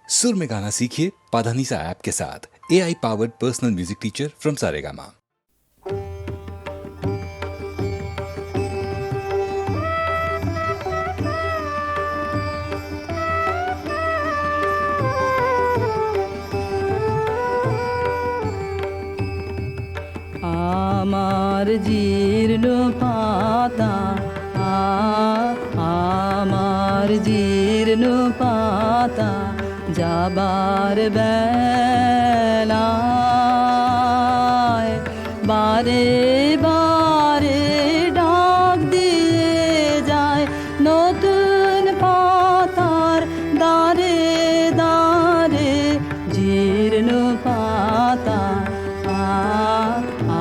सुर में गाना सीखिए पाधानीसा ऐप के साथ। AI powered personal music teacher from Saregama. আমার জীর্ণ পাতা আমার জীর্ণ পাতা যাবার বেলায় বারে বারে ডাক দিয়ে যায় নতুন পাতার দারে দারে জীর্ণ পাতা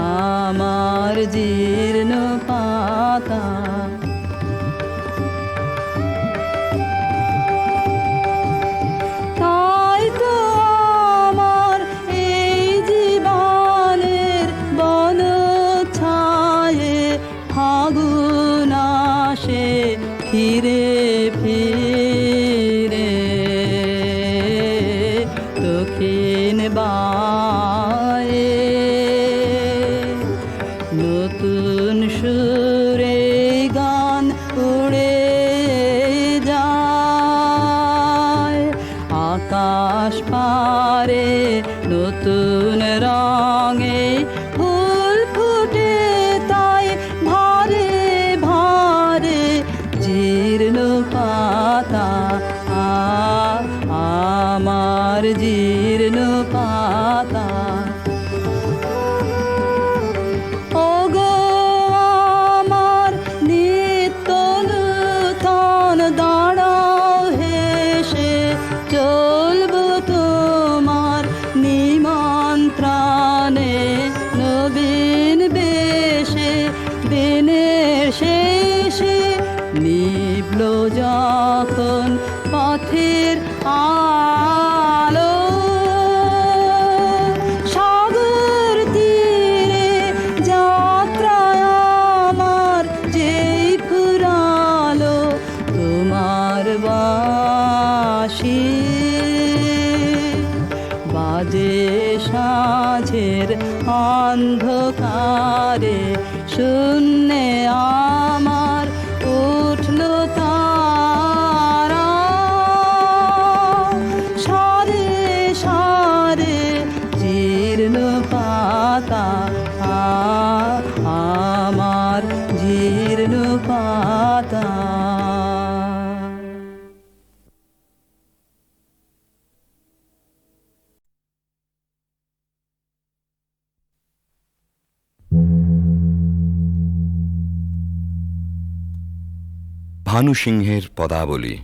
আমার জীর্ণ পাতা। তাই তো আমার এই জীবনের বন ছায়ে ফাগুন আসে ফিরে ফিরে দক্ষিণ বায়ে নতুন সুরে গান উড়ে যায় আকাশ পারে নতুন রঙে ফুল ফুটে তাই ভারে ভারে জীর্ণ পাতা আমার জীর্ণ পাতা। ওগো আমার নিত্য নূতন দাঁড়াও হেসে চলবো তোমার নিমন্ত্রণে নবীন বেশে দিনের শেষে নিভল যখন পথের আলো সাগর তীরে যাত্রায় আমার যেই ফুরালো তোমার বাঁশি বাজে সাঁঝের অন্ধকারে শূন্যে আমার উঠল তারা সারে সারে জীর্ণ পাতা আমার জীর্ণ পাতা। ভানু সিংহের পদাবলী।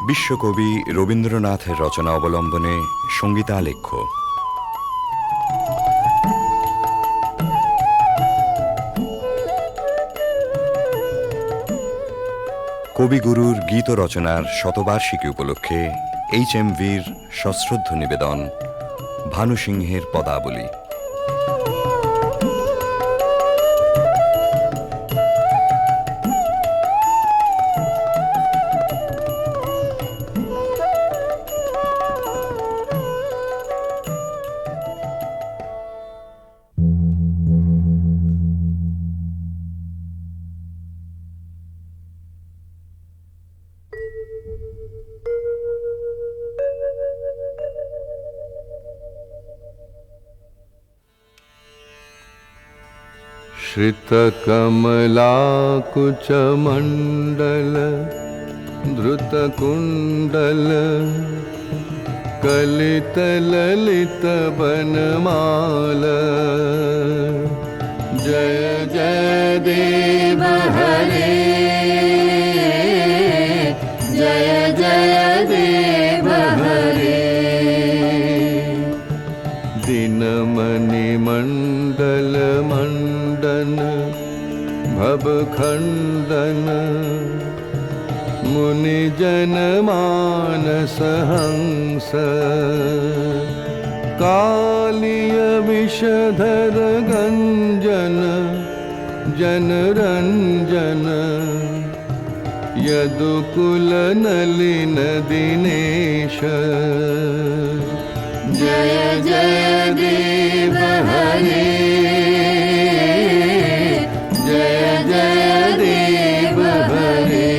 বিশ্বকবি রবীন্দ্রনাথের রচনা অবলম্বনে সঙ্গীতালেখ্য। কবিগুরুর গীত রচনার শতবার্ষিকী উপলক্ষে HMVর সশ্রদ্ধ নিবেদন ভানু সিংহের পদাবলী। श्रितकमलाकुचमण्डल धृतकुण्डल कलितललितवनमाल जय जय देव हरे जय जय देव हरे दिनमणिमण्डल मण्डन भवखण्डन मुनिजन मानस हंस कालिय विषधर गंजन जनरंजन यदुकुल नलिन दिनेश जय जय देव हरे जय जय देव हरे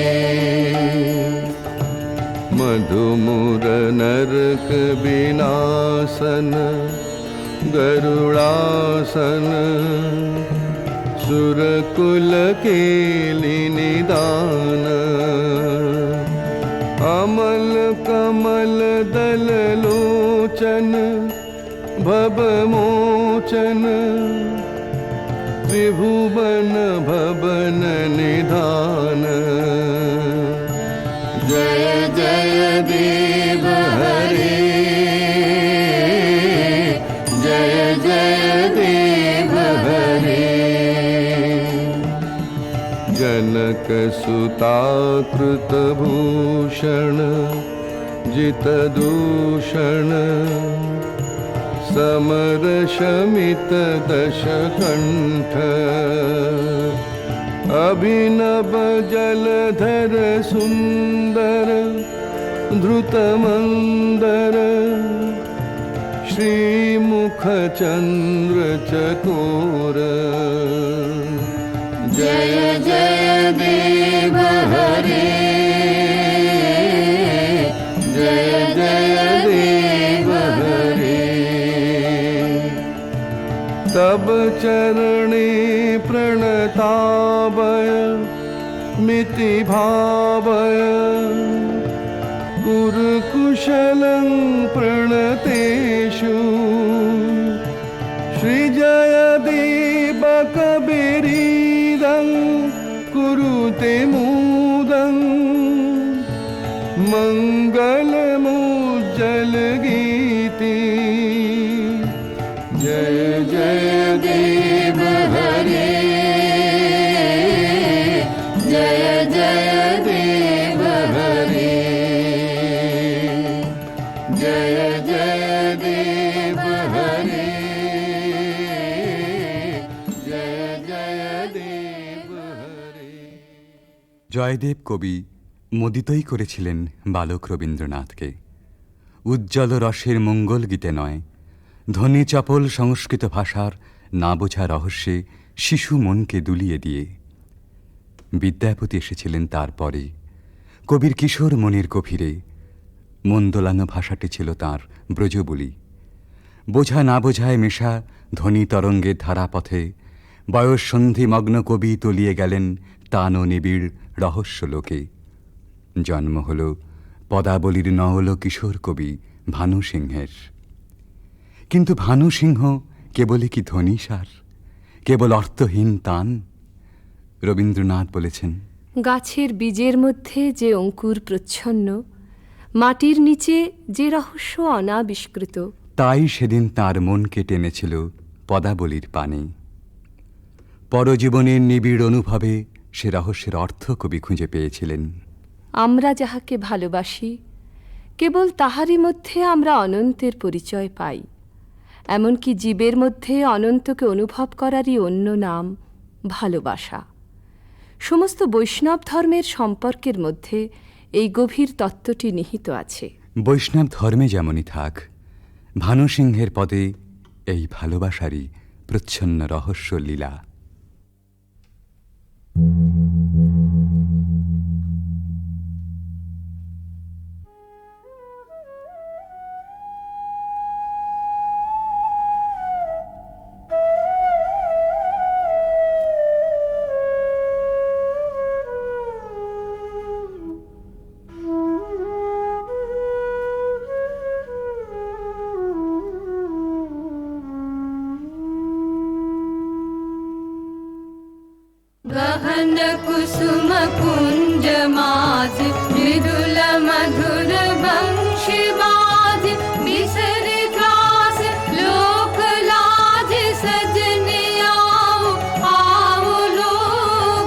मधुमुर नरक विनाशन गरुड़ासन सुरकुल केलि निदान अमल कमल दल लोचन भवमोचन त्रिभुवन भवन निधान जय जय देव हरे जय जय देव हरे जनक सुता कृत भूषण जित दूषण समर शमित दश कंठ अभिनव जलधर सुंदर धृत मंदर श्रीमुख चंद्र चकोर जय जय देव हरे जय जय देव हरे तब चरणे प्रणतावय मिति भावय कुरुकुशलं प्रणतेषु श्रीजयदेव कबीरीदं कुरुते मुदं मङ्गलमुज्जलगीति जय जय देव हरे जय जय देव हरे जय जय देव हरे जय जय देव हरे জয়দেব কবি মোদিতই করেছিলেন বালক রবীন্দ্রনাথকে। উজ্জ্বল রসের মঙ্গল গীতে নয়, ধ্বনি চপল সংস্কৃত ভাষার না বোঝা রহস্যে শিশু মনকে দুলিয়ে দিয়ে। বিদ্যাপতি এসেছিলেন তারপরে, কবির কিশোর মনের গভীরে। মন দোলানো ভাষাটি ছিল তাঁর ব্রজবুলি। বোঝা না বোঝায় মেশা ধ্বনি তরঙ্গের ধারাপথে বয়স সন্ধিমগ্ন কবি তলিয়ে গেলেন তান ও নিবিড় রহস্য লোকে। জন্ম হল পদাবলীর নওল কিশোর কবি ভানু সিংহের। কিন্তু ভানু সিংহ কেবলই কি ধ্বনিসার, কেবল অর্থহীন তান? রবীন্দ্রনাথ বলেছেন, গাছের বীজের মধ্যে যে অঙ্কুর প্রচ্ছন্ন, মাটির নিচে যে রহস্য অনাবিষ্কৃত, তাই সেদিন তার মনকে টেনেছিল পদাবলীর পানে। পরজীবনের নিবিড় অনুভবে সে রহস্যের অর্থ কবি খুঁজে পেয়েছিলেন। আমরা যাহাকে ভালোবাসি, কেবল তাহারই মধ্যে আমরা অনন্তের পরিচয় পাই। এমনকি জীবের মধ্যে অনন্তকে অনুভব করারই অন্য নাম ভালোবাসা। সমস্ত বৈষ্ণব ধর্মের সম্পর্কের মধ্যে এই গভীর তত্ত্বটি নিহিত আছে। বৈষ্ণব ধর্মে যেমনই থাক, ভানু সিংহের পদে এই ভালোবাসারই প্রচ্ছন্ন রহস্য লীলা। गहन कुसुम कुंज माज मृदुल मधुर वंशी बाज बिसर त्रास लोक लाज सजने आओ आओ लो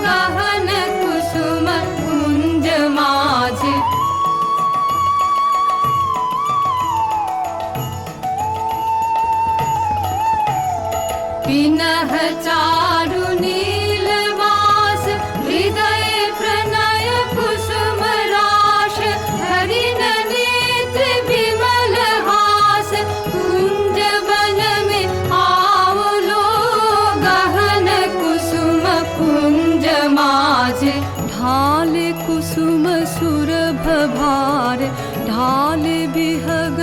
गहन कुसुम कुंज माज। पिनह चारु नीलवास हृदय प्रणय कुसुम राश हरिण नेत्र विमल हास कुंज वन में आवलो गहन कुसुम कुंज माज ढाले कुसुम सुरभ भार ढाले बिहग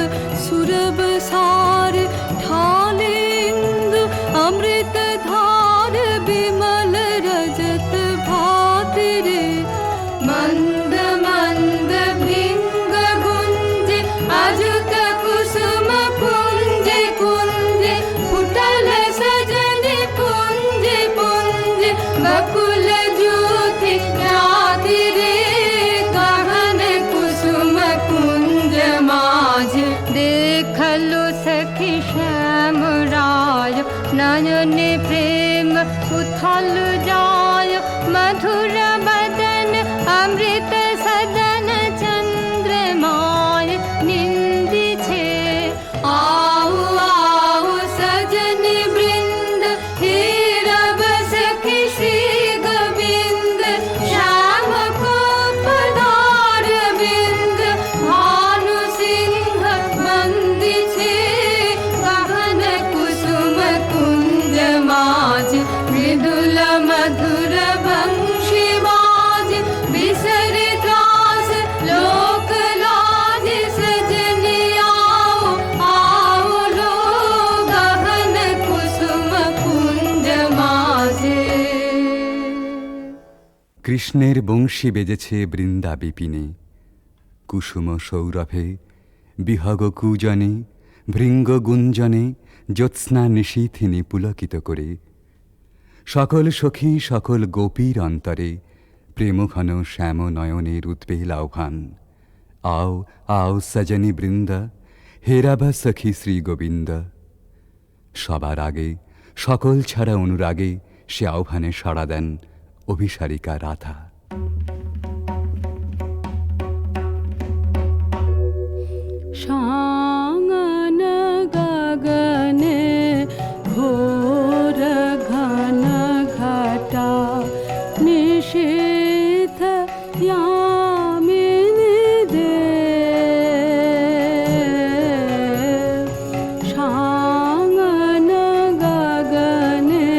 सुरभ सार ढाले इंदु अमृत धार विमल रजत भात रे मंद मंद भृंग गुंज अजुत कुसुम कुंज कुंज फुटल सजन पुंज पुंज बकुल ज्योति जाति रे गहन कुसुम कुंज माझ देखलो सखी श्याम राय नयन प्रेम उथल जाय मधुर बदन अमृत सदन चंद्रमाय निंदी छे आओ आओ सजन वृंद हे रब सखी श्री गोविंद श्याम को पधार बिंद भानु सिंह बंदी छे गहन कुसुम कुंज माज मृदुल मधुर वंशी बाज बिसर त्रास लोक लाज सजन आओ आओ लो गहन कुसुम कुंज माझे কৃষ্ণের বংশী বেজেছে বৃন্দা বিপিনে কুসুম সৌরভে বিহগ কূজনে ভৃঙ্গ গুঞ্জনে জ্যোৎস্না নিশীথিনী পুলকিত করে সকল সখী সকল গোপীর অন্তরে প্রেমঘন শ্যাম নয়নের উদ্বেল আহ্বান আও আও সজনী বৃন্দা হেরাবা সখী শ্রী গোবিন্দ সবার আগে সকল ছাড়া অনুরাগে সে আহ্বানে সাড়া দেন অভিসারিকা রাধা शांगन गगने घोर घन घटा निशीथ यामिनी दे शांगन गगने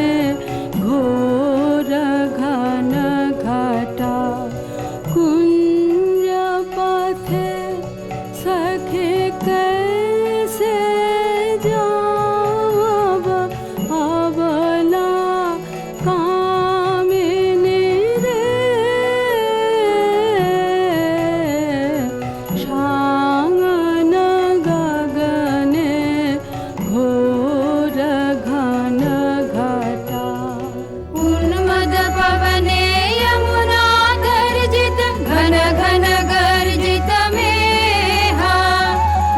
घोर घन घटा कुंज पथे सखे कैसे जाव अबला कामिनी रे शांगन गगने घोर घन घटा उन्मद पवने यमुना गर्जित घन घन गर्जित मेहा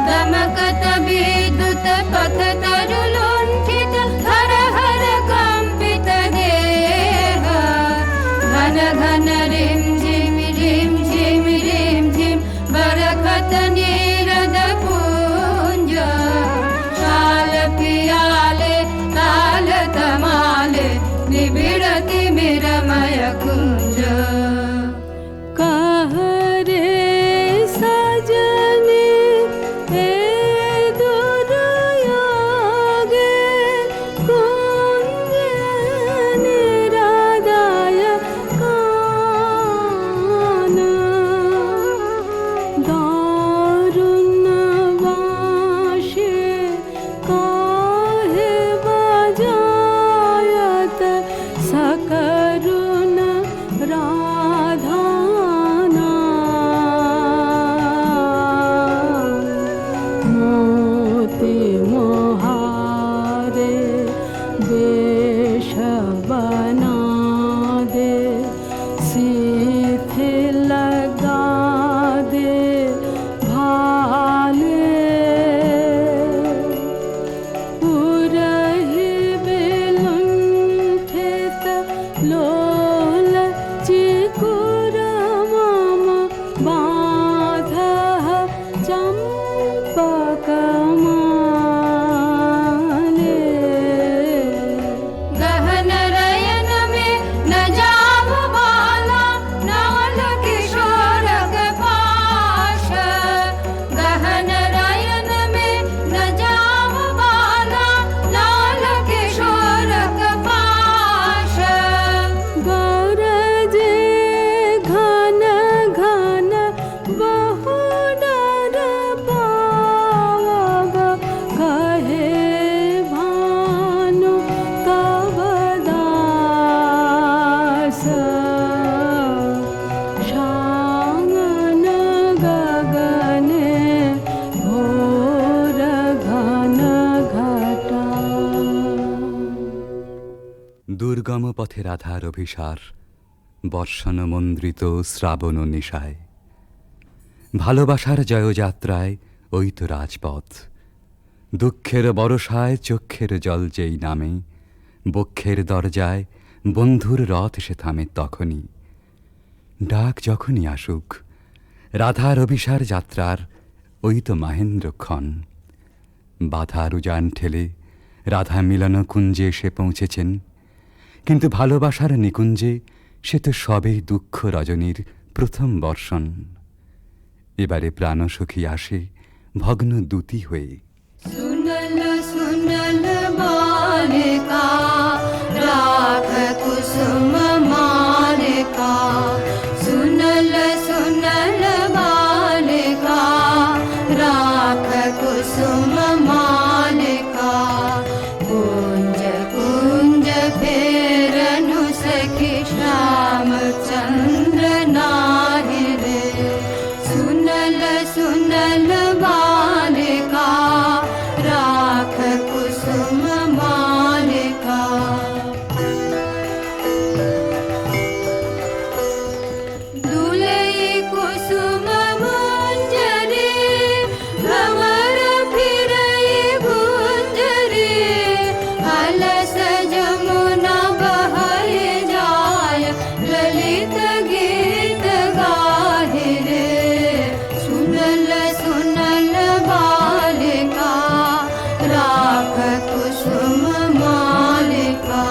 दमकत विद्युत पथ तरुलुण्ठित हर हर कंपित देह घन घन रिम झिम रिम झिम बरखत नीरद पुंज शाल पियाले ताल तमाले निबिड़ति मिरमय कुंज कह रे सजनी हे दुर्योगे कुंज निरादाय कान दारुण वाशे काहे बजायत सकरुण राधाना मोती मोहारे वेश बना दे सीथे लगा दे भाले उरहि बिलुंठित দুর্গম পথে রাধার অভিসার, বর্ষণ মন্দ্রিত শ্রাবণ নিশায়। ভালোবাসার জয়যাত্রায় ওই তো রাজপথ, দুঃখের বরষায় চক্ষের জল যেই নামে, বক্ষের দরজায় বন্ধুর রথ সে থামে তখনই। ডাক যখনই আসুক, রাধার অভিসার যাত্রার ওই তো মাহেন্দ্রক্ষণ। বাধার উজান ঠেলে রাধা মিলন কুঞ্জে এসে পৌঁছেছেন, কিন্তু ভালোবাসার নিকুঞ্জে সে তো সবেই দুঃখ রজনীর প্রথম বর্ষণ। এবারে প্রাণসখী আসে ভগ্ন দূতি হয়ে। सुनल सुनल बालिका राख कुसुम मालिका, सुनल सुनल बालिका राख कुसुम मालिका। कुंज कुंज फेरनु सखी श्याम चंद्र नाहि रे, सुनल सुनल बालिका राख कुसुम मालिका। दुलई कुसुम मंजरी भंवर फिरई गुंजरी, अलस जमुना बहै जाय ललित गीत गाहि रे, सुनल सुनल बालिका राख कुसुम मालिका।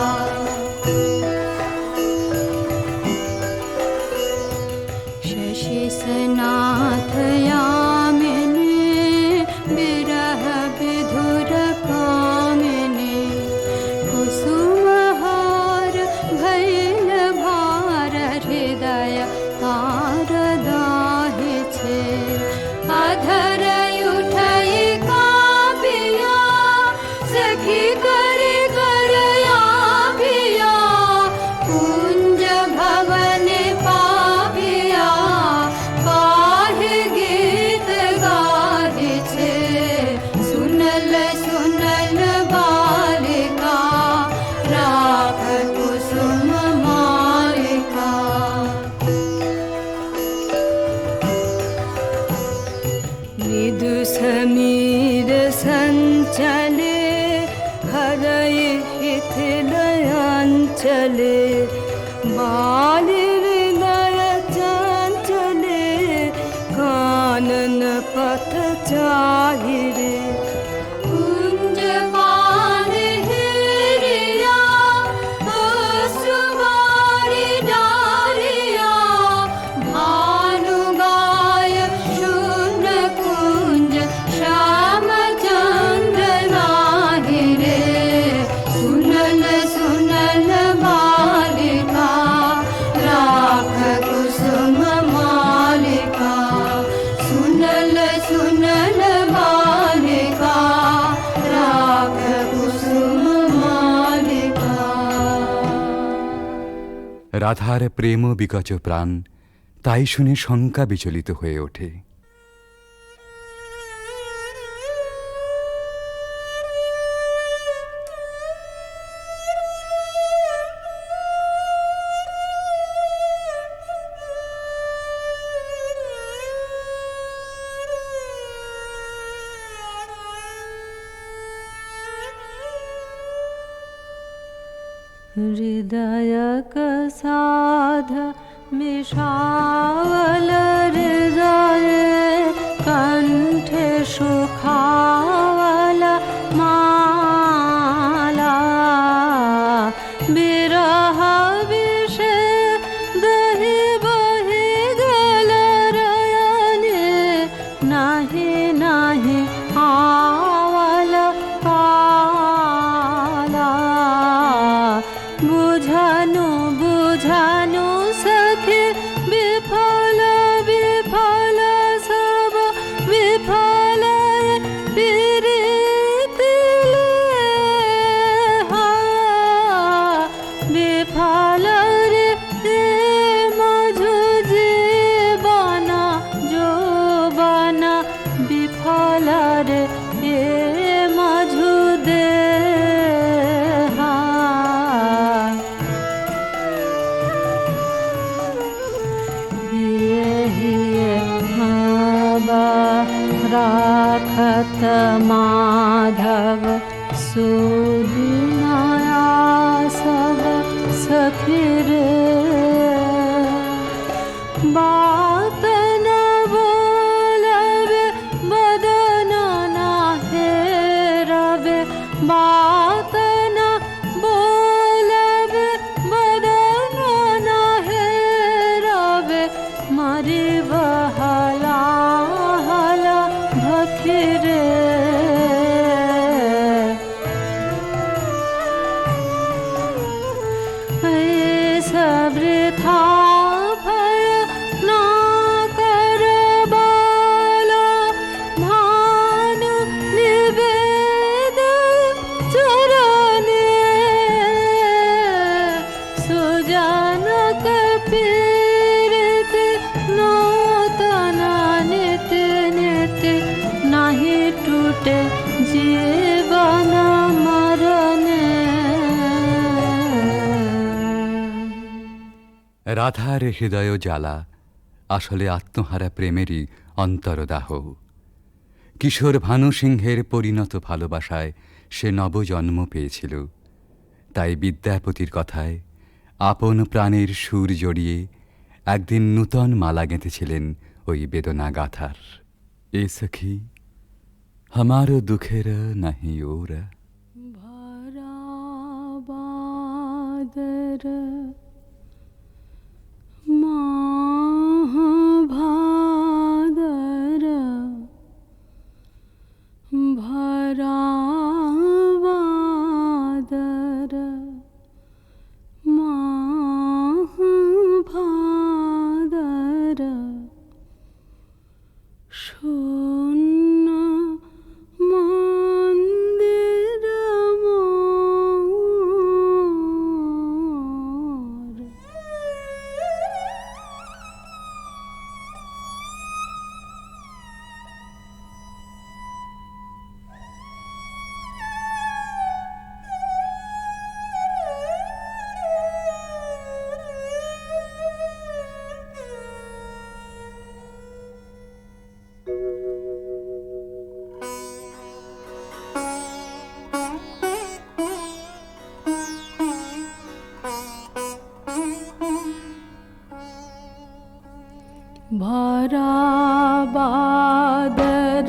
शशि सनाथ यामिनी विरह विधुर कामिनी, कुसुम हार भैल भार हृदय तार दाहि छे। अधर उठई कापिया सखी करे करया पिया, कुंज भवन पापिया काहे गीत गाहि छे। सुनल सुनल बालिका राख कुसुम मालिका। मृदु समीर संचले हृदय शिथिलयांचले, बाल हृदय चंचले कानन पथ चाहि रे। कुंज पान हेरिया सुबारी डालिया, भानु गाय शून्य कुंज श्याम चंद्र नाहि रे, सुनल सुनल बालिका राख कुसुम मालिका। सुनल सुनल बालिका राख कुसुम मालिका। রাধার প্রেম বিকচ প্রাণ, তাই শুনে শঙ্কা বিচলিত হয়ে ওঠে। हृदय साध मिषावल हृदय कंठे सुखावल माला, बिरह विषे दहि बहि गल रयने, नाही नाही आवल पाला। बुझानु बुझानु सखी विफल विफल सब विफल वीणाया सब सखी रे बात न बोलबे बदन न हेरबे बात न बोलबे बदन न हेरबे मरी बहला हला भखी रे सबृथा भय ना करबाला भानु निवेद चरणे सुजनक पीड़ित नूतन नित नित नहीं टूटे जीवन मरणे। রাধার হৃদয় জ্বালা আসলে আত্মহারা প্রেমেরই অন্তরদাহ। কিশোর ভানু সিংহের পরিণত ভালোবাসায় সে নবজন্ম পেয়েছিল। তাই বিদ্যাপতির কথায় আপন প্রাণের সুর জড়িয়ে একদিন নূতন মালা গেঁথেছিলেন ওই বেদনা গাথার। এ সখী हमारो दुखेर नहीं ओर भरा बादर माह भादर भरा बादर माह भादर शून्य मंदिर मोर। भरा बादर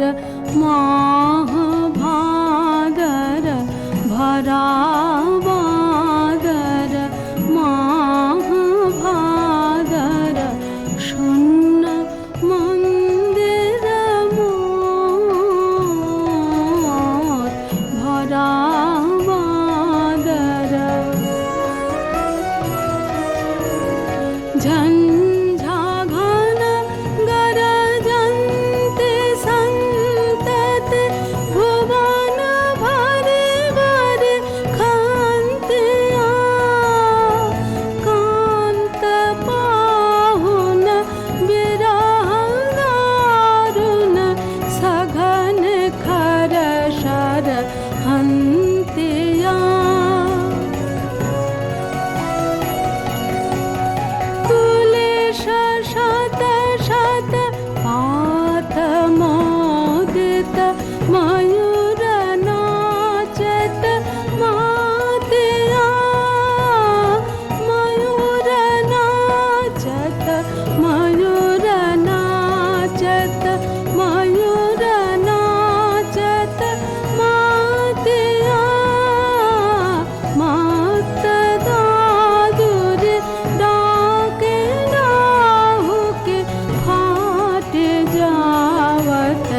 माह भादर भरा बादर माह भादर शून्य मंदिर मोर भरा बादर झंझा घन गरजन्ते संतते भुवन भरे भरे खान्त्या कान्त पाहुन विरह दारुण सघन खर शर हन्त्या शत शत पात मोदित मयूर नाचत मातिया मयूर नाचत मयूर नाचत मयूर नाचत मातिया मात दादुर डाके राहु के फाट जावत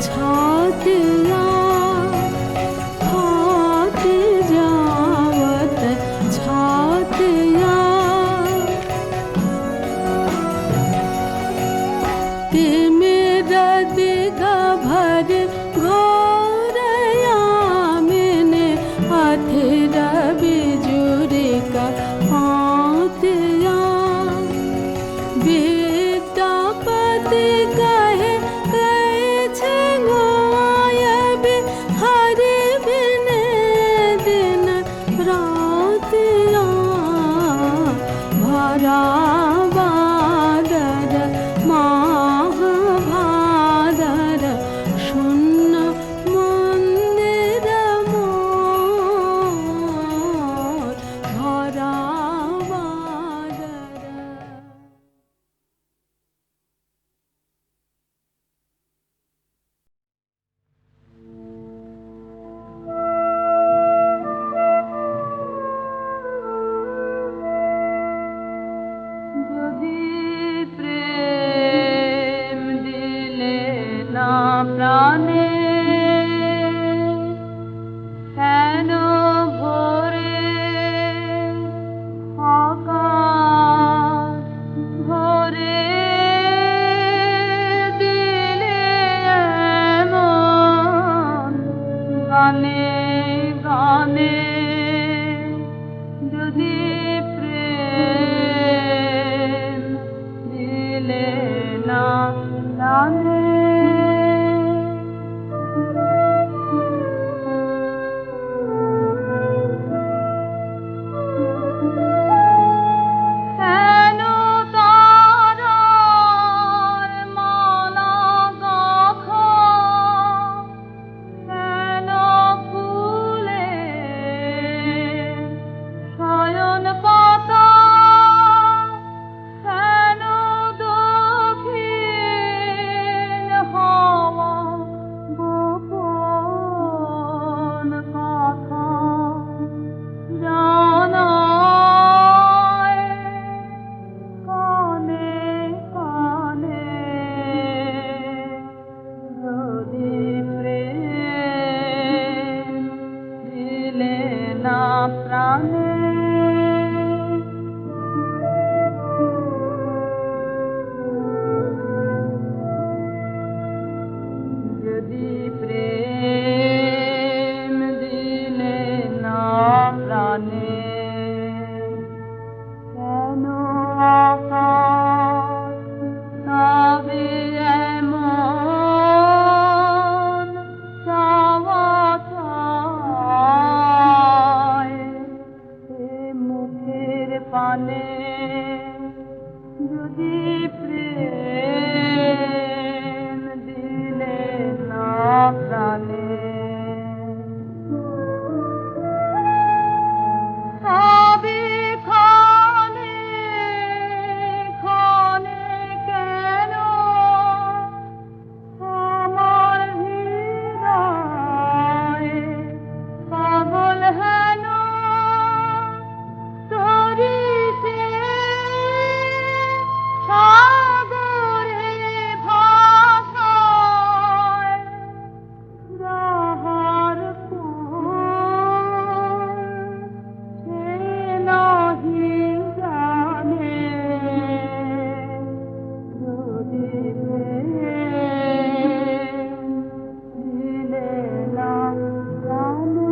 छातिया फाट जावत छातिया ते मेरा दिगा भर घोरया मैंने अथिर बिजुरी का पातिया विद्यापति कहे कैछे गोयबे हरि बिने दिन रातिया भरा बादर माह भादर शून्य मंदिर मोर। না প্রাণে যদি প্রেম দিলে না প্রাণে কেন আকাশ তবে এমন চাওয়া চায় এ মুখের পানে যদি প্রেম দিলে না প্রাণে তবে ক্ষণে ক্ষণে কেন আমার হৃদয় পাগল হেন তরিতে সাগরে ভাষায় যাহার সে নাহি জানে যদি দিলে না জানে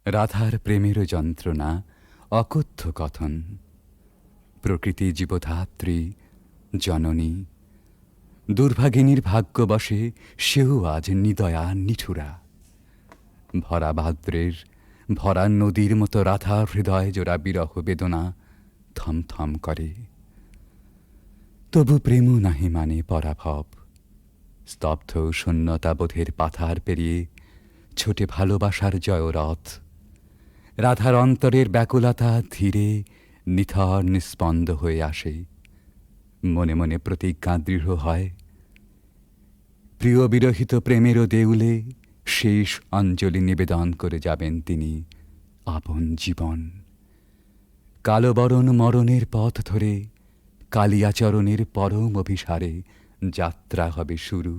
রাধার প্রেমের যন্ত্রণা অকথ্য কথন। প্রকৃতি জীবধাত্রী জননী, দুর্ভাগিনীর ভাগ্যবশে সেও আজ নিদয়া নিঠুরা। ভরা ভাদ্রের ভরা নদীর মতো রাধার হৃদয় জোড়া বিরহ বেদনা থমথম করে। তবু প্রেমও নাহি মানে পরাভব। স্তব্ধ শূন্যতাবোধের পাথার পেরিয়ে ছোটে ভালোবাসার জয়রথ। রাধার অন্তরের ব্যাকুলতা ধীরে নিথর নিস্পন্দ হয়ে আসে। মনে মনে প্রতিজ্ঞা দৃঢ় হয়, প্রিয় বিরহিত প্রেমেরও দেউলে শেষ অঞ্জলি নিবেদন করে যাবেন তিনি আপন জীবন। কালবরণ মরণের পথ ধরে কালিয়াচরণের পরম অভিসারে যাত্রা হবে শুরু।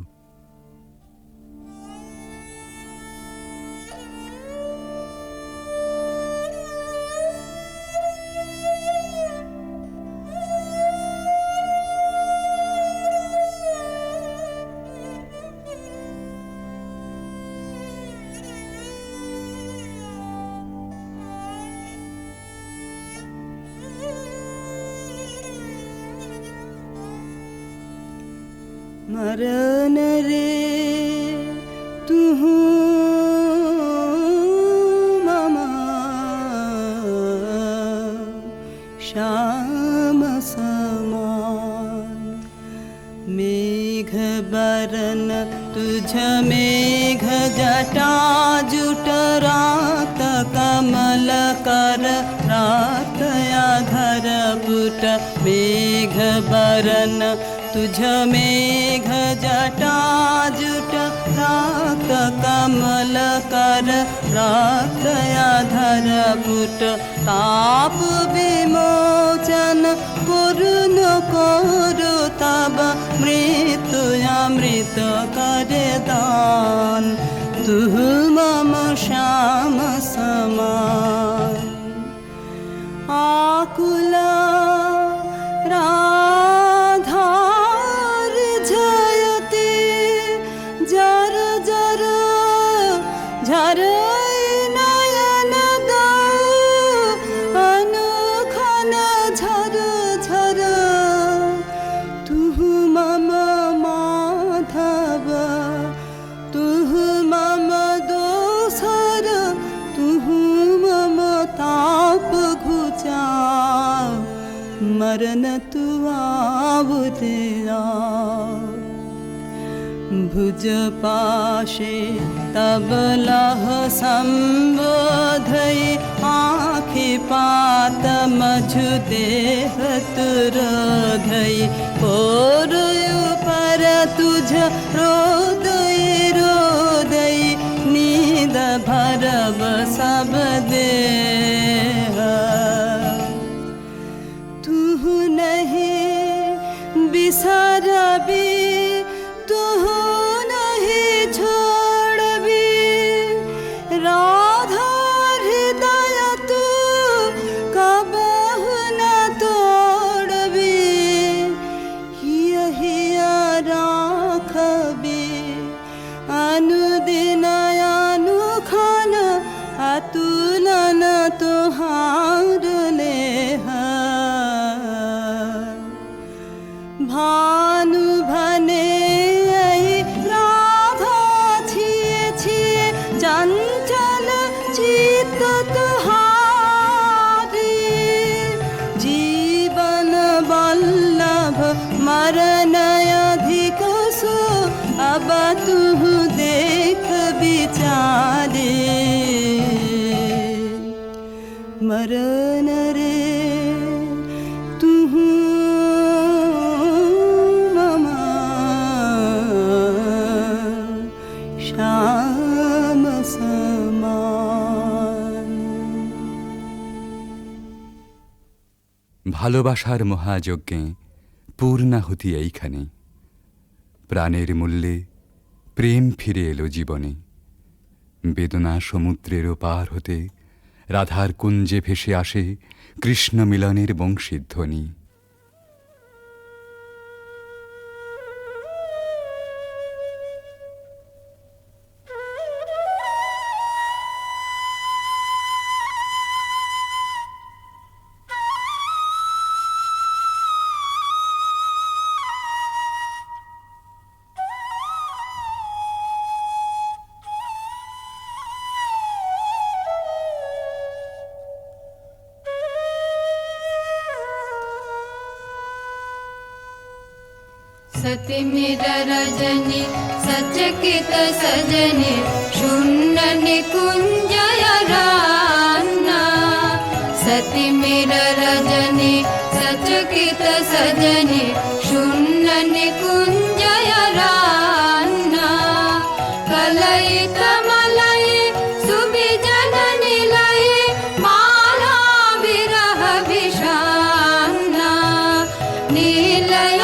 मरन रे तू ममा श्याम समान मेघ बरन तुझ मेघ जटा जुट रात कमल कर रात आधर पुट मेघ बरन तुझ मेघ जटा जुट रात कमल कर रात आधर पुट ताप विमोचन करुण करु तब मृत्यु अमृत करे दान तू मम श्याम समान आकुला मरन तू बुतला भुजपाशे तबलः सम्बोधय आँखि पात मझुदेह तुरोधय पोरुयु पर तुझ रोदय रोदय नींद भरब सब देह तू नहीं बिसरबी तू नहीं छोड़बी राधा हृदय तू कबहु न तोड़बी यही राखबी अनुदिन अनुखन अतुलन तुहार लेह भानु भने राधा छिए छिए चंचल चित्त तुहारी जीवन वल्लभ मरण अधिक सो अब तू देख विचारे मरण रे तू ममा श्याम समान ভালোবাসার মহাযজ্ঞে পূর্ণাহুতি এইখানে প্রাণের মূল্যে প্রেম ফিরে এলো জীবনে বেদনা সমুদ্রেরও পার হতে রাধার কুঞ্জে ভেসে আসে কৃষ্ণ মিলনের বংশীধ্বনি सति मिर रजनी सचकित सजनी शून्य निकुंजय रान्ना सति मिर रजनी सचकित सजनी शून्य निकुंजय रान्ना कलयित मलय सुबिजन निलय माला विरह विषान्ना नीलय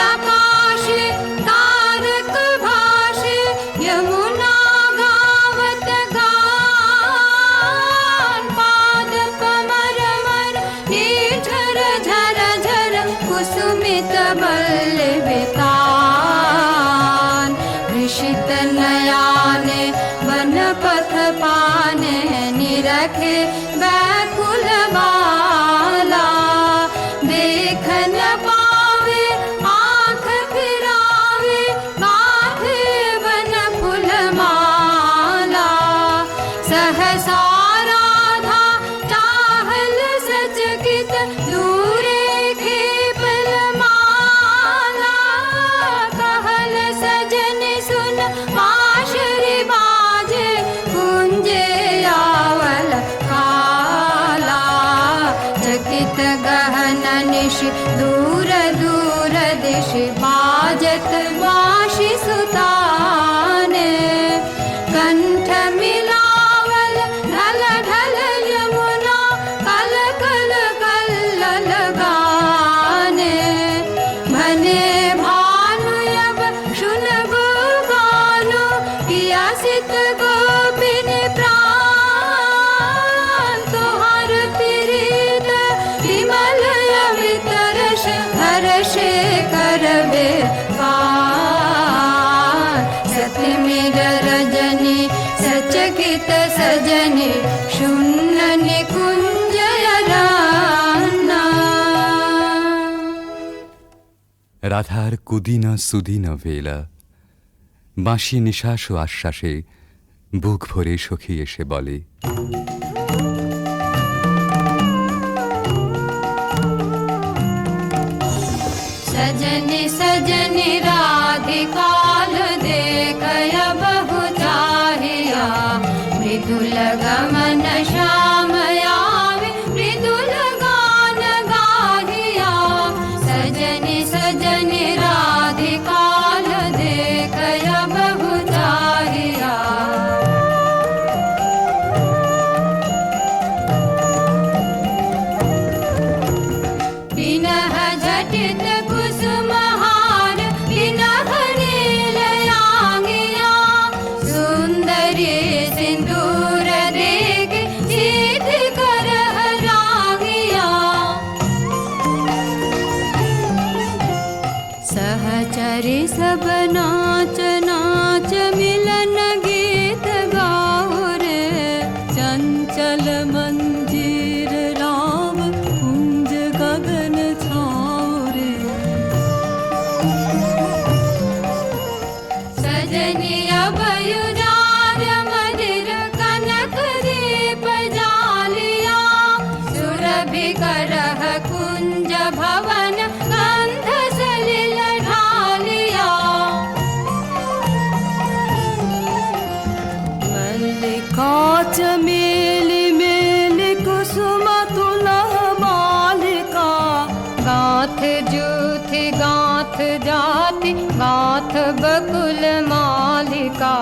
तारक भाषे यमुना गावत गान पाद कमर मर निर्झर झर झर कुसुमित बल्लवितान कृषित नयाने वन पथ पाने निरखे व्याकुल बाला देख न पावे आँख फिरावे गाथे वन फूलमाला सहसा राधा चाहल सचकित दूरे खेपल माला कहल सजन सुन बांसुरी बाजे कुंजे आवल काला चकित गहन निश दूर दूर दिश बाजत बांसुरी सुताने कंठ मिलावल ढल ढल यमुना कल कल कल्लल गाने भने भानु अब सुनबो गानो पियासित गोपिनी प्राण तोहर प्रीत विमल अवितरश हर्षे करबे पार सति मिर रजनी सचकित सजनी शून्य निकुंजय रान्ना রাধার কুদিন সুদিন বেলা বাঁশি নিঃশ্বাস ও আশ্বাসে বুক ভরে সখী এসে বলে सजनि सजनि राधिकाल देखय बहु चाहिया मृदुल गमन श्याम आवे मृदुल गान गाहिया सजनि सजनि राधिकाल देखय बहु चाहिया विनह झटित कुसुमहार विनह नीलयांगिया सुंदरी सिंदूर देख सीत करह रागिया सहचरी सब नाच नाच मिलन गीत गाओ रे चंचल मंजीर राम कुंज गगन छाओ रे सजनी अभयुजार मदिर कनक दीप जालिया सुरभि करह कुंज भवन गंध सलिल ढालिया मल्लिका चमेली मेली कुसुम तुलह मालिका गाथ जूथ गाथ जाति गाथ बकुल मालिका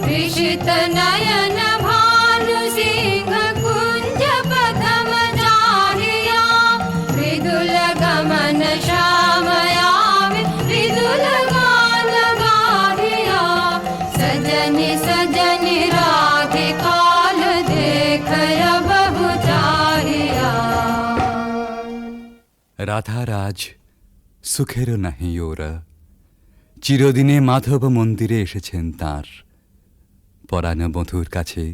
विषित नयन भानु सिंह कुंज पथम जाहिया मृदुल गमन श्याम आवे मृदुल गान गाहिया सजनि सजनि राधिकाल देखय बहु चाहिया রাধারাজ সুখেরও নাহি ওরা চিরদিনে মাধব মন্দিরে এসেছেন তাঁর পরাণ বধূর কাছে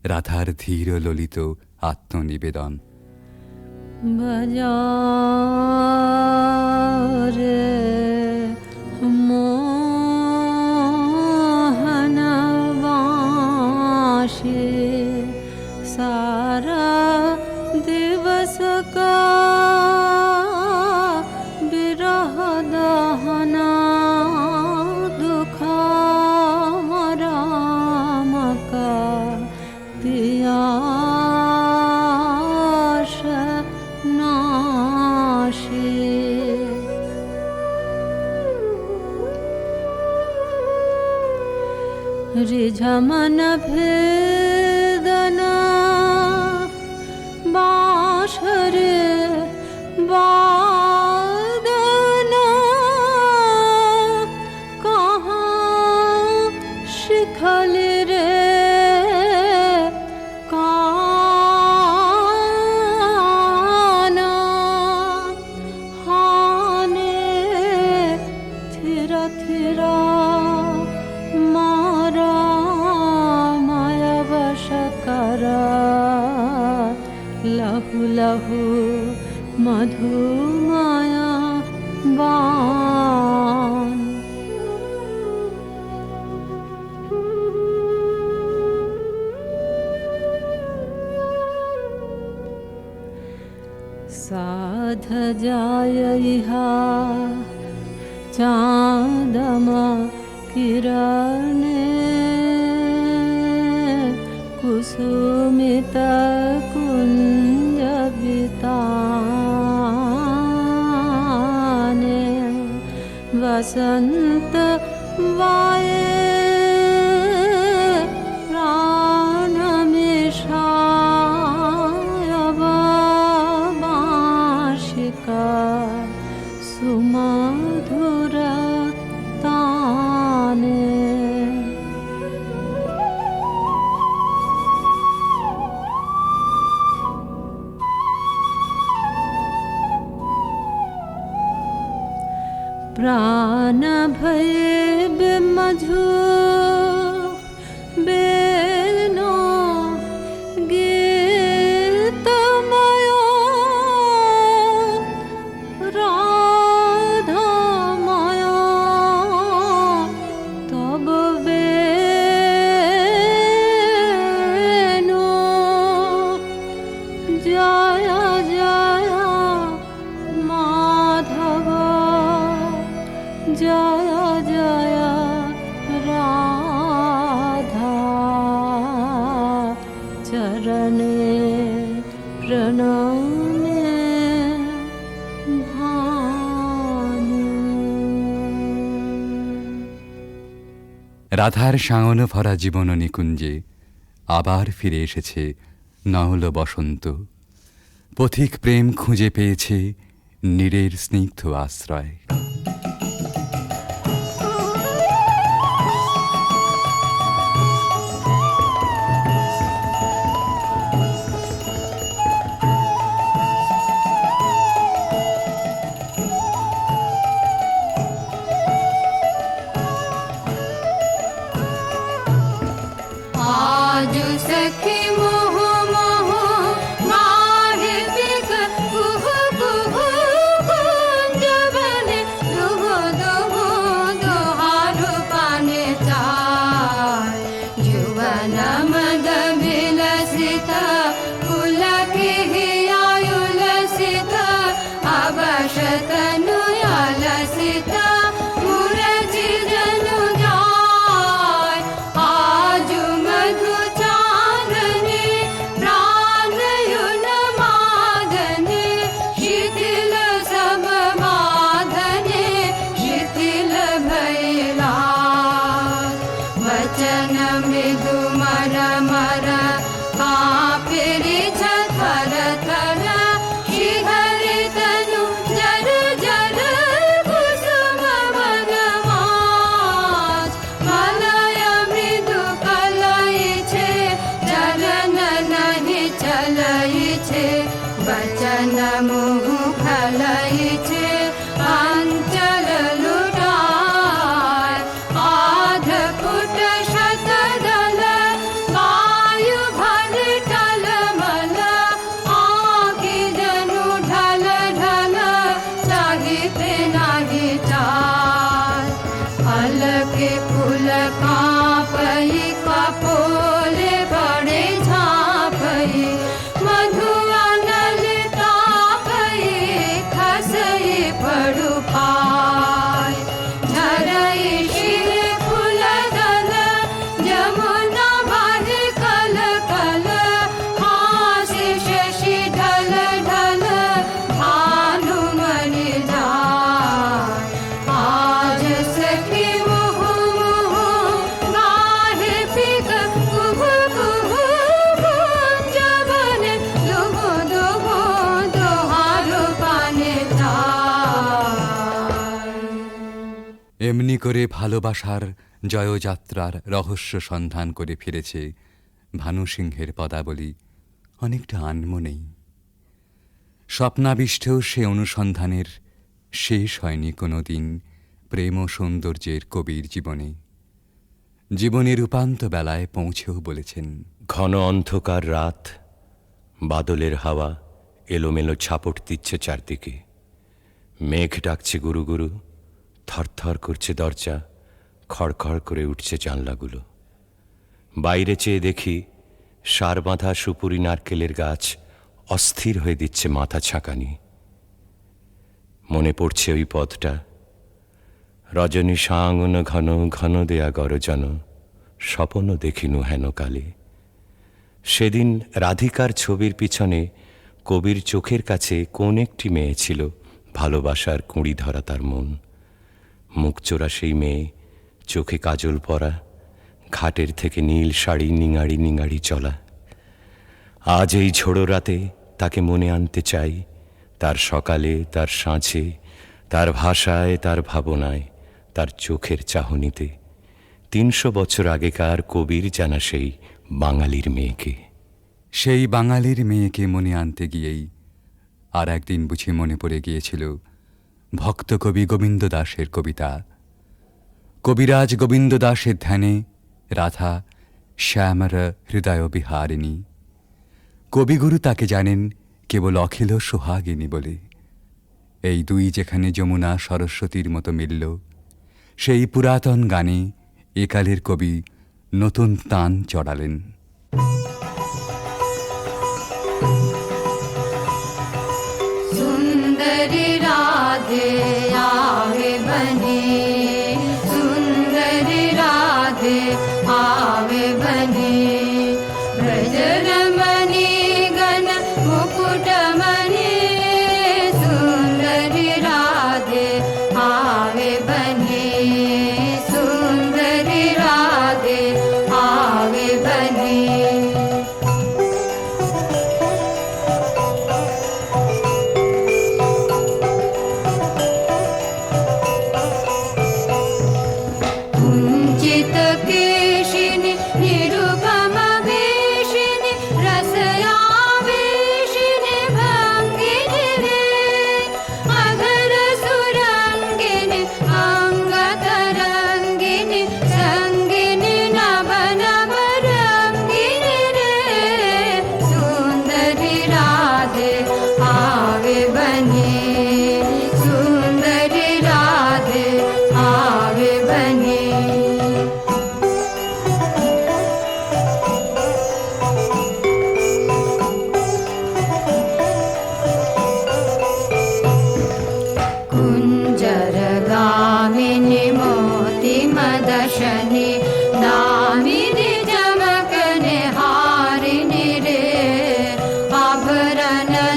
রাধার ধীর ললিত আত্মনিবেদন बजारे मोहन वाशे सारा दिवस का विरह दहना दुखा राम का पियाश नाशे रिझमन भेदना बाँशरे वादना कहाँ शिखल रे काना हाने थिरा थिरा मारा माया वश करा लहु लहु मधु माया बान साध जाय इहा चाँदमा किरणे कुसुमित कुंज बिताने वसंत वाये प्राण मिषाय वार्षिका सुमधुर ताने प्राण भये बिमझु बेनो गीतमयो राधामयो तब बेनो जय जय माधव জয় জয় রাধা চরণে প্রণমে ভানু। রাধার সাঙন ভরা জীবন নিকুঞ্জে আবার ফিরে এসেছে নহল বসন্ত। পথিক প্রেম খুঁজে পেয়েছে নীরের স্নিগ্ধ আশ্রয়। आज सखी मोह मोह माहे पिक कुह कुह कुंज बने दुह दुह दुहार पाने चार जुवन मद विलसित पुलक आयुलसित अवशत नुयालसित मुरजी जनु जाय आज मधु चांदनी प्राणयुन मादने शिथिल सब बाधने शिथिल भैला वचन मृदु मर मर कापिरि थर थर शिहरि तनु जर जर कुसुम वनमाज मलय मृदु कलय छे चलन नहीं चलय छे वचन मुह फलय छे अंचल लुटाय आध फुट शतदल वायु भर टलमल आँखि जनु ढल ढल चाहिते नाही चार अलके फूल कांपई कपोले बड़े झांपई मधु अनल तापई खसई पड़ु पाय झरई शिर फूल दल जमुना भर कल कल हासि शशि ढल ढल भानुमणि जाय आज सखी मुह मुह गाहे पिक कुह कुह कुंज बने दुह दुह दुहार पाने चाय। এমনি করে ভালোবাসার জয়যাত্রার রহস্য সন্ধান করে ফিরেছে ভানু সিংহের পদাবলী অনেকটা আনমনেই। স্বপ্নাবিষ্টেও সে অনুসন্ধানের শেষ হয়নি কোনো দিন প্রেম ও সৌন্দর্যের কবির জীবনে। জীবনের উপান্ত বেলায় পৌঁছেও বলেছেন, ঘন অন্ধকার রাত, বাদলের হাওয়া এলোমেলো ছাপট দিচ্ছে চারদিকে। মেঘ ডাকছে গুরু গুরু, থরথর করছে দরজা, খড়খড় করে উঠছে জানলাগুলো। বাইরে চেয়ে দেখি সার বাঁধা সুপুরি নারকেলের গাছ অস্থির হয়ে দিচ্ছে মাথা ছাঁকানি। মনে পড়ছে ওই পথটা, রজনী সাঙ্গন ঘন ঘন দেয়া গরজন, স্বপন দেখিনু হেন কালে। সেদিন রাধিকার ছবির পিছনে কবির চোখের কাছে কোন একটি মেয়ে ছিল, ভালোবাসার কুঁড়ি ধরা তার মন। মুখচোরা সেই মেয়ে, চোখে কাজল পরা, ঘাটের থেকে নীল শাড়ি নিঙাড়ি নিঙাড়ি চলা। আজ এই ঝোড়ো রাতে তাকে মনে আনতে চাই, তার সকালে, তার সাঁঝে, তার ভাষায়, তার ভাবনায়, তার চোখের চাহনিতে। ৩০০ বছর আগেকার কবির জানা সেই বাঙালির মেয়েকে। সেই বাঙালির মেয়েকে মনে আনতে গিয়েই আর একদিন বুঝি মনে পড়ে গিয়েছিল ভক্ত কবি গোবিন্দ দাসের কবিতা। কবিরাজ গোবিন্দ দাসের ধ্যানে রাধা শ্যামর হৃদয় বিহারিণী। কবিগুরু তাকে জানেন কেবল অখিল সোহাগিনী বলে। এই দুই যেখানে যমুনা সরস্বতীর মতো মিলল, সেই পুরাতন গানে একালের কবি নতুন তান চড়ালেন। सुंदरी राधे आवे बने सुंदरी राधे आवे बने ब्रज रमणी गण मुकुट मणि सुंदरी राधे आवे बने सुंदरी राधे आवे बने कुञ्चित केशिनि निरुपम वेशिनि रसयावेशिनि भङ्गिनि रे अधर सुरङ्गिनि अङ्गतरङ्गिनि सङ्गिनि नव नव रङ्गिनि रे सुन्दरि राधे आवे बने सुन्दरि राधे आवे बने कुञ्जरगामिनि मोतिमदशनि दामिनि जमकने हारिणि रे आभरणधारिणि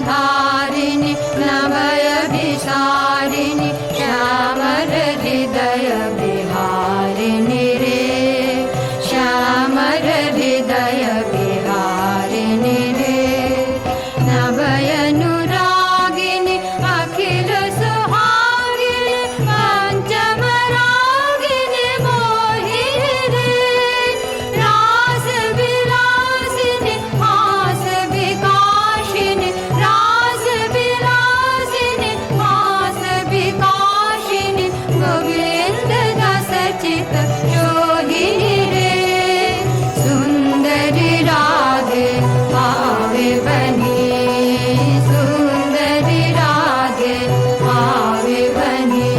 नभयभिसारिणि श्यामर हृदय विहारिणि रे श्यामर हृदय विहारिणि रे नभयनुरागिनि अखिल सुहागिनि पञ्चमरागिनि मोहिनि रे रास विलासिनि हास विकाशिनि रास विलासिनि हास विकाशिनि गोविन्द दास चित जोहिनि रे सुन्दरि राधे आवे बने सुन्दरि राधे आवे बने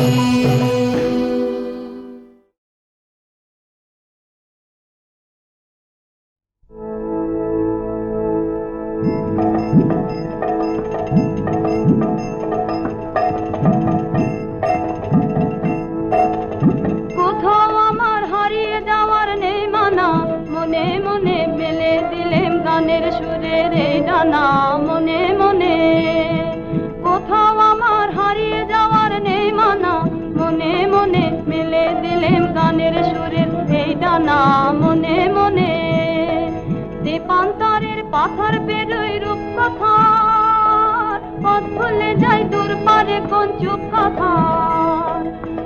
কোথাও আমার হারিয়ে যাওয়ার নেই মানা মনে মনে মেলে দিলেম গানের সুরের এই ডানা মনে মনে কোথাও আমার হারিয়ে যাওয়ার নেই মানা মনে মনে মেলে দিলেম গানের সুরের এই ডানা মনে মনে দেপান্তরের পাথর পেরোই রূপকথার পথ ভুলে যাই দূর পারে কোন চুপ কথার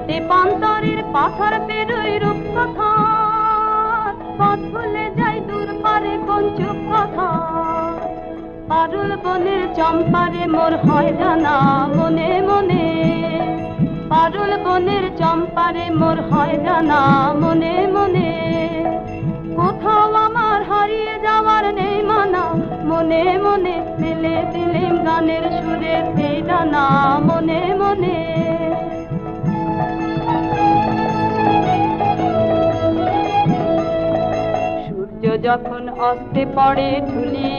দেপান্তরের পাথর পেরোই রূপকথার পথ ভুলে যাই দূর পারে কোন চুপ কথার পারুল বনের চম্পারে মোর হয় জানা মনে মনে পারুল বনের চম্পারে মোর হয় জানা মনে মনে কোথাও আমার হারিয়ে যাওয়ার নেই মানা মনে মনে মেলে দিলেম গানের সুরের এই ডানা মনে মনে সূর্য যখন অস্তে পড়ে ঢুলি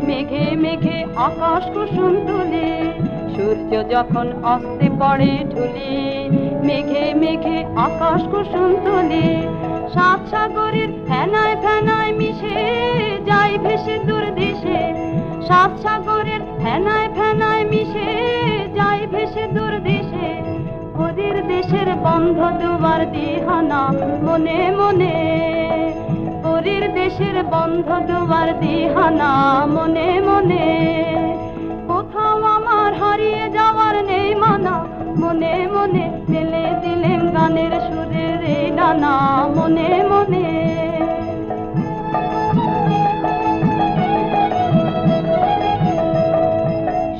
মেঘে মেঘে আকাশ কুসুম তুলে সূর্য যখন অস্তে পড়ে ঢুলি মেঘে মেঘে আকাশ কুসুম তুলে সাত সাগরের ফেনায় ফেনায় মিশে যাই ভেসে দূর দেশে সাত সাগরের ফেনায় ফেনায় মিশে যাই ভেসে দূর দেশে ওদের দেশের বন্ধ দুবার দিহানা মনে মনে ওদের দেশের বন্ধ দুবার দিহানা মনে মনে কোথাও আমার হারিয়ে যাওয়ার নেই মানা মনে মনে মেলে দিলেম গানের সুরের এই ডানা মনে মনে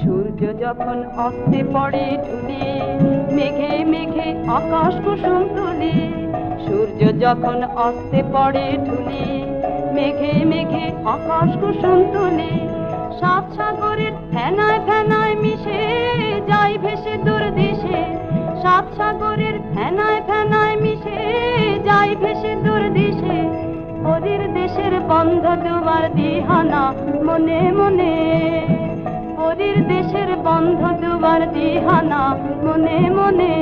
সূর্য যখন অস্তে পড়ে ঢুলি মেঘে মেঘে আকাশ কুসুম তুলি সূর্য যখন অস্তে পড়ে ঢুলি মেঘে মেঘে আকাশ কুসুম তুলি সাত সাগরের ফেনায় ফেনায় মিশে যাই ভেসে দূর দেশে সাত সাগরের ফেনায় ফেনায় মিশে যাই ভেসে দূর দেশে ওদের দেশের বন্ধ দুবার দিহানা মনে মনে ওদের দেশের বন্ধ দুবার দিহানা মনে মনে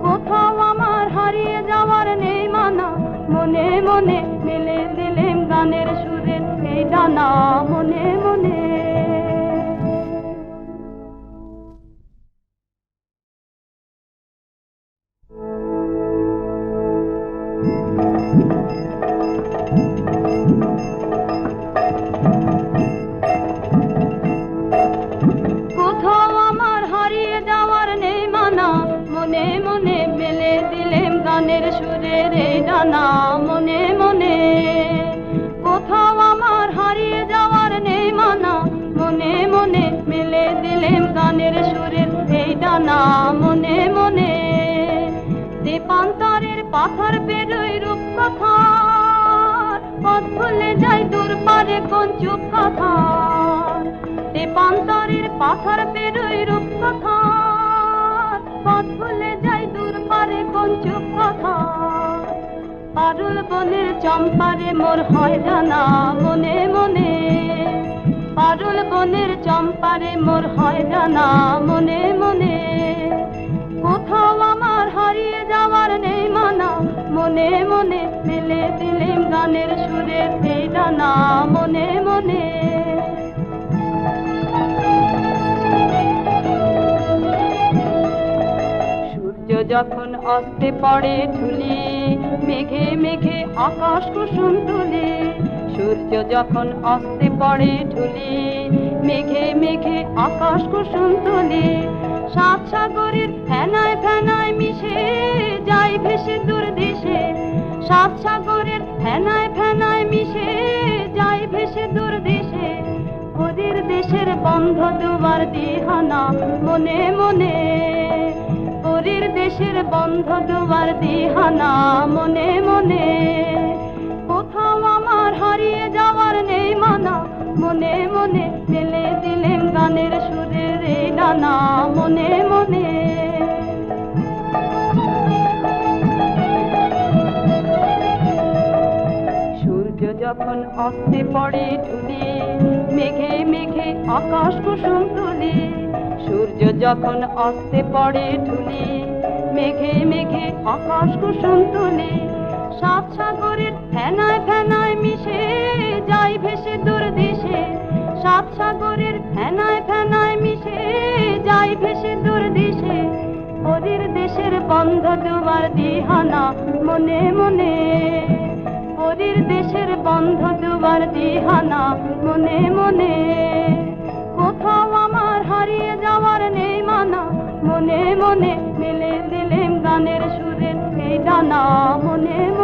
কোথাও আমার হারিয়ে যাওয়ার নেই মানা, মনে মনে মেলে দিলেম গানের সুরের এই ডানা, মনে মনে। কোথাও আমার হারিয়ে যাওয়ার নেই মানা, মনে মনে মেলে দিলেম গানের সুরের এই ডানা, মনে মনে। কোথাও আমার হারিয়ে যাওয়ার নেই মানা, মনে মনে মেলে দিলেম গানের সুরের এই ডানা, মনে মনে। দীপান্তরের পাথর পেরোই রূপকথার, পথ ভুলে যাই দূর পারে কোন চুপ কথার। দীপান্তরের পাথর পেরোই রূপকথার, পথ ভুলে যাই দূর পারে কোন চুপ কথার। পারুল বনের চম্পারে মোর হয় জানা, মনে মনে। পারুল বনের চম্পারে মোর হয় জানা, মনে মনে। কোথাও আমার হারিয়ে যাওয়ার নেই মানা, মনে মনে মেলে দিলেম গানের সুরের এই ডানা, মনে মনে। সূর্য যখন অস্তে পড়ে ঢুলি, মেঘে মেঘে আকাশ কুসুম তুলি। সূর্য যখন অস্তে পড়ে ঢুলি, মেঘে মেঘে আকাশ কুসুম তুলি। সাত সাগরের ফেনায় ফেনায় মিশে যাই ভেসে দূর দেশে। সাত সাগরের ফেনায় ফেনায় মিশে যাই ভেসে দূর দেশে। ওদের দেশের বন্ধ দুয়ার দিহানা, মনে মনে। ওদের দেশের বন্ধ দুয়ার দিহানা, মনে মনে। কোথাও আমার হারিয়ে যাওয়ার নেই মানা, মনে মনে মেলে দিলেম গানের সুরের এই ডানা, মনে মনে। সূর্য যখন অস্তে পড়ে ঢুলি, মেঘে মেঘে আকাশ কুসুম তুলি। সূর্য যখন অস্তে পড়ে ঢুলি, মেঘে মেঘে আকাশ কুসুম তুলি। সাত সাগরের ফেনায় ফেনায় মিশে যাই ভেসে দূর দেশে। সাত সাগরের ফেনায় ফেনায় মিশে যাই ভেসে দূর দেশে। ওদের দেশের বন্ধ দুয়ার দিহানা, মনে মনে। ওদের দেশের বন্ধ দুয়ার দিহানা, মনে মনে। কোথাও আমার হারিয়ে যাওয়ার নেই মানা, মনে মনে মেলে দিলেম গানের সুরের এই ডানা, মনে মনে।